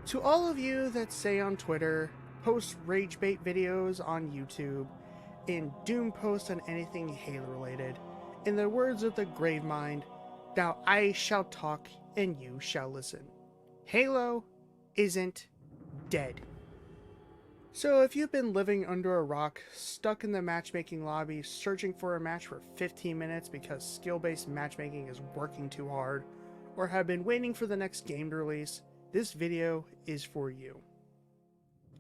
To all of you that say on Twitter, post rage bait videos on YouTube, and doom post on anything Halo related, in the words of the Gravemind, now I shall talk and you shall listen. Halo isn't dead. So if you've been living under a rock, stuck in the matchmaking lobby, searching for a match for 15 minutes because skill-based matchmaking is working too hard, or have been waiting for the next game to release, this video is for you.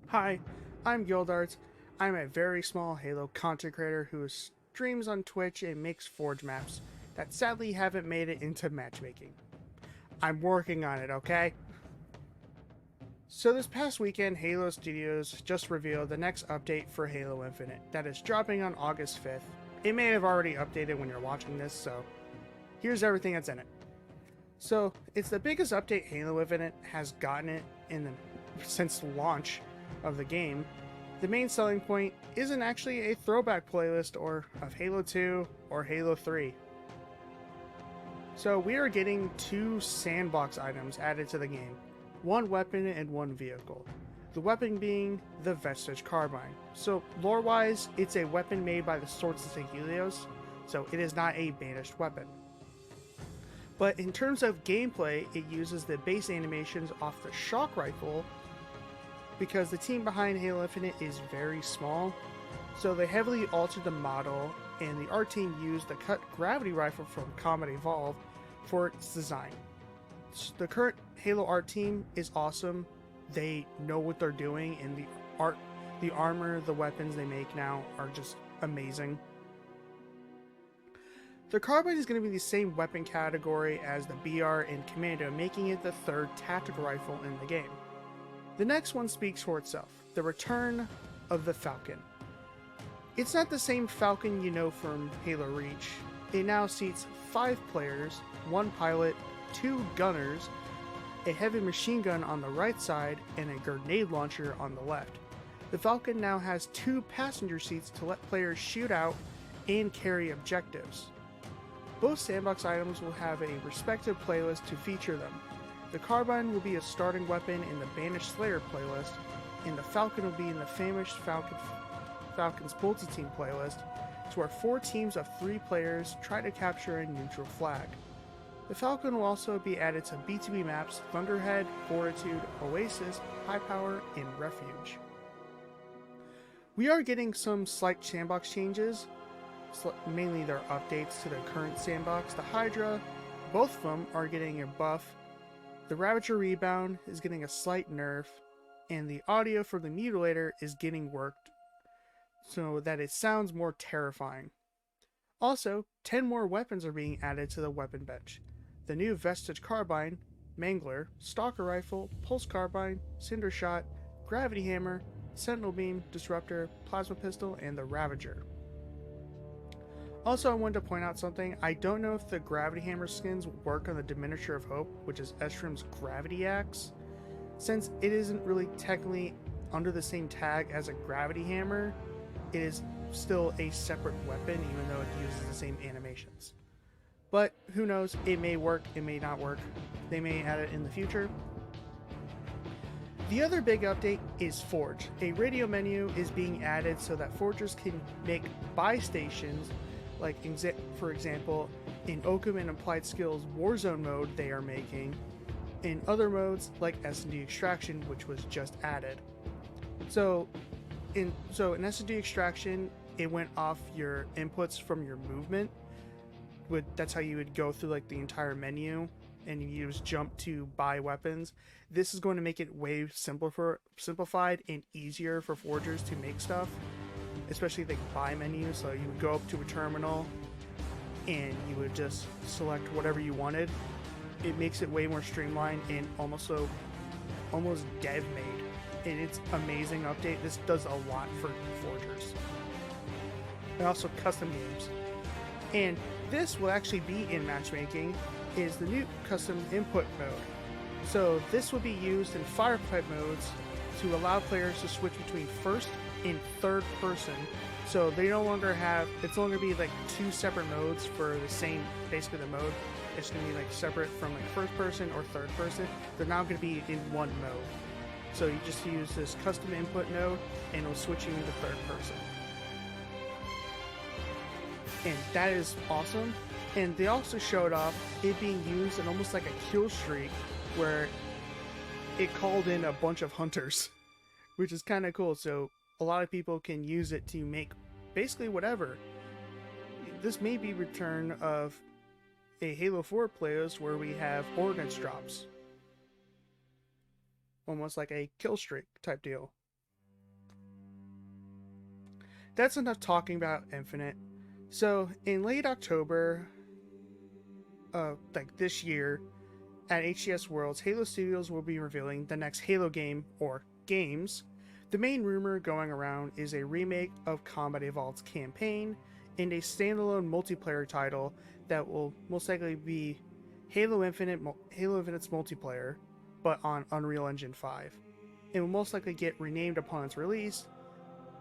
Hi, I'm Guildarts. I'm a very small Halo content creator who streams on Twitch and makes Forge maps that sadly haven't made it into matchmaking. I'm working on it, okay? So this past weekend, Halo Studios just revealed the next update for Halo Infinite that is dropping on August 5th. It may have already updated when you're watching this, so here's everything that's in it. So it's the biggest update Halo Infinite has gotten it since launch of the game. The main selling point isn't actually a throwback playlist of Halo 2 or Halo 3. So we are getting 2 Sandbox items added to the game. One weapon and one vehicle. The weapon being the Vestige Carbine. So lore-wise, it's a weapon made by the Swords of Helios, so it is not a banished weapon. But in terms of gameplay, it uses the base animations off the shock rifle because the team behind Halo Infinite is very small, so they heavily altered the model, and the art team used the cut gravity rifle from Combat Evolved for its design. The current Halo art team is awesome. They know what they're doing, and the armor, the weapons they make now are just amazing. The Carbine is going to be the same weapon category as the BR and Commando, making it the 3rd tactical rifle in the game. The next one speaks for itself, the return of the Falcon. It's not the same Falcon you know from Halo Reach. It now seats 5 players, 1 pilot, 2 gunners, a heavy machine gun on the right side, and a grenade launcher on the left. The Falcon now has 2 passenger seats to let players shoot out and carry objectives. Both Sandbox items will have a respective playlist to feature them. The Carbine will be a starting weapon in the Banished Slayer playlist, and the Falcon will be in the famous Falcon's multi-team playlist, to where 4 teams of 3 players try to capture a neutral flag. The Falcon will also be added to B2B maps Thunderhead, Fortitude, Oasis, High Power, and Refuge. We are getting some slight Sandbox changes, mainly their updates to the current Sandbox. The Hydra, both of them are getting a buff. The Ravager Rebound is getting a slight nerf, and the audio for the Mutilator is getting worked so that it sounds more terrifying. Also, 10 more weapons are being added to the weapon bench. The new Vestige Carbine, Mangler, Stalker Rifle, Pulse Carbine, Cinder Shot, Gravity Hammer, Sentinel Beam, Disruptor, Plasma Pistol, and the Ravager. Also, I wanted to point out something. I don't know if the Gravity Hammer skins work on the Diminisher of Hope, which is Estrom's Gravity Axe. Since it isn't really technically under the same tag as a Gravity Hammer, it is still a separate weapon, even though it uses the same animations. But who knows, it may work, it may not work. They may add it in the future. The other big update is Forge. A radio menu is being added so that forgers can make buy stations, like for example, in Occam and Applied Skills Warzone mode they are making, in other modes like S&D Extraction, which was just added. So in S&D Extraction, it went off your inputs from your movement. That's how you would go through like the entire menu, and you just jump to buy weapons. This is going to make it way simplified and easier for forgers to make stuff, especially the buy menu. So you would go up to a terminal and you would just select whatever you wanted. It makes it way more streamlined and almost dev made, and it's amazing update. This does a lot for forgers, and also custom games. And this will actually be in matchmaking, is the new custom input mode. So this will be used in firefight modes to allow players to switch between first and third person. So they no longer have, it's no longer be like 2 separate modes for the same, basically the mode. It's going to be like separate from like first person or third person. They're now going to be in one mode. So you just use this custom input node and it'll switch you into third person. And that is awesome. And they also showed off it being used in almost like a kill streak where it called in a bunch of hunters, which is kind of cool. So a lot of people can use it to make basically whatever. This may be return of a Halo 4 playlist where we have ordnance drops. Almost like a kill streak type deal. That's enough talking about Infinite. So in late October, like this year, at HCS Worlds, Halo Studios will be revealing the next Halo game, or games. The main rumor going around is a remake of Combat Evolved's campaign and a standalone multiplayer title that will most likely be Halo Infinite's multiplayer, but on Unreal Engine 5. It will most likely get renamed upon its release.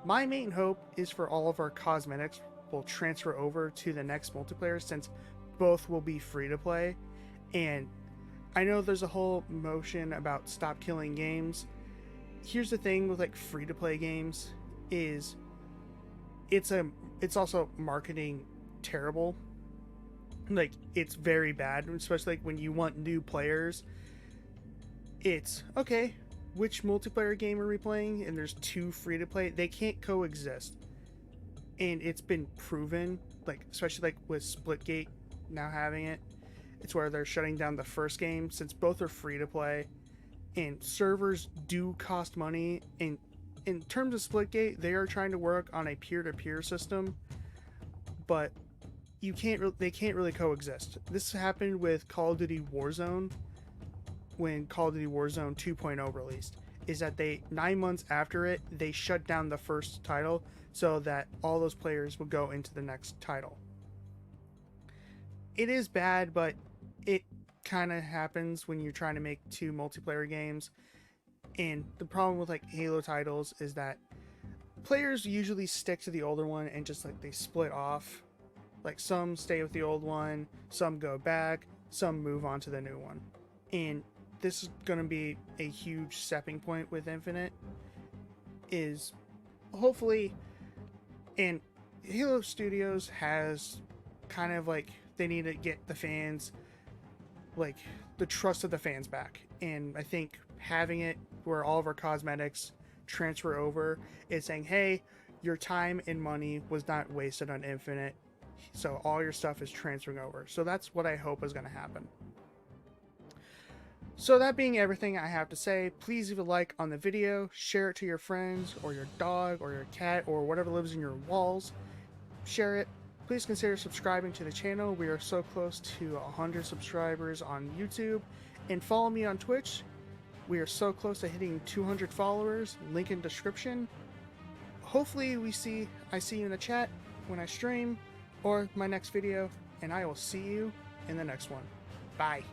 My main hope is for all of our cosmetics will transfer over to the next multiplayer, since both will be free to play. And I know there's a whole motion about stop killing games. Here's the thing with like free to play games is it's also marketing terrible. Like, it's very bad, especially like when you want new players. It's okay, which multiplayer game are we playing? And there's two free to play. They can't coexist. And it's been proven, like especially like with Splitgate now having it. It's where they're shutting down the first game since both are free to play and servers do cost money. And in terms of Splitgate, they are trying to work on a peer-to-peer system, but they can't really coexist. This happened with Call of Duty Warzone when Call of Duty Warzone 2.0 released, is that 9 months after it, they shut down the first title so that all those players will go into the next title. It is bad, but it kind of happens when you're trying to make two multiplayer games. And the problem with like Halo titles is that players usually stick to the older one and just like they split off. Like some stay with the old one, some go back, some move on to the new one. And this is going to be a huge stepping point with Infinite, is hopefully, and Halo Studios has kind of like, they need to get the fans, like the trust of the fans back. And I think having it where all of our cosmetics transfer over is saying, hey, your time and money was not wasted on Infinite, so all your stuff is transferring over. So that's what I hope is going to happen. So that being everything I have to say, please leave a like on the video, share it to your friends or your dog or your cat or whatever lives in your walls. Share it. Please consider subscribing to the channel. We are so close to 100 subscribers on YouTube. And follow me on Twitch. We are so close to hitting 200 followers. Link in description. Hopefully I see you in the chat when I stream or my next video. And I will see you in the next one. Bye.